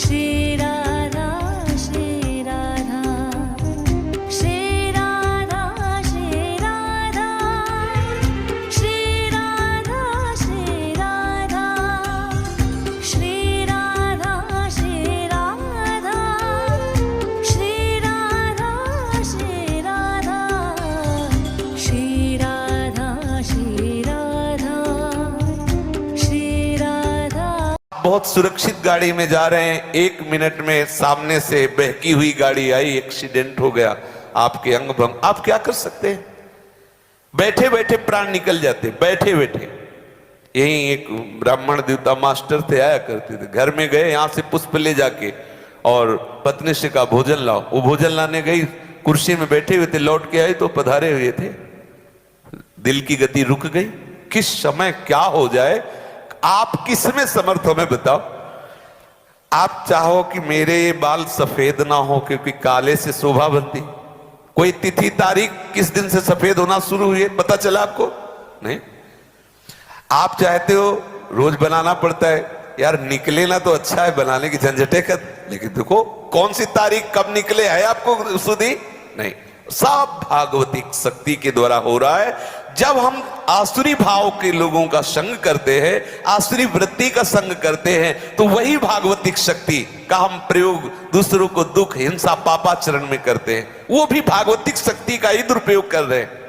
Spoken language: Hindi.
श्री राधा श्री राधा श्री राधा श्री राधा श्री राधा श्री राधा श्री राधा श्री राधा श्री राधा श्री राधा श्री राधा श्री राधा श्री राधा। बहुत सुरक्षित गाड़ी में जा रहे हैं, 1 मिनट में सामने से बहकी हुई गाड़ी आई, एक्सीडेंट हो गया, आपके अंग भंग, आप क्या कर सकते हैं? बैठे बैठे प्राण निकल जाते, बैठे बैठे। यही एक ब्राह्मण देवता मास्टर थे, आया करते थे, घर में गए, यहां से पुष्प ले जाके और पत्नी से कहा भोजन लाओ। वो भोजन लाने गई, कुर्सी में बैठे हुए थे, लौट के आए तो पधारे हुए थे। दिल की गति रुक गई। किस समय क्या हो जाए, आप किस में समर्थ हो, मैं बताओ। आप चाहो कि मेरे बाल सफेद ना हो क्योंकि काले से शोभा बनती, कोई तिथि तारीख किस दिन से सफेद होना शुरू हुई है पता चला आपको? नहीं। आप चाहते हो रोज बनाना पड़ता है, यार निकले ना तो अच्छा है, बनाने की झंझटे कर, लेकिन देखो कौन सी तारीख कब निकले है आपको सुधी नहीं। सब भागवतिक शक्ति के द्वारा हो रहा है। जब हम आसुरी भाव के लोगों का संग करते हैं, आसुरी वृत्ति का संग करते हैं, तो वही भागवतिक शक्ति का हम प्रयोग दूसरों को दुख हिंसा पापाचरण में करते हैं। वो भी भागवतिक शक्ति का ही दुरुपयोग कर रहे हैं।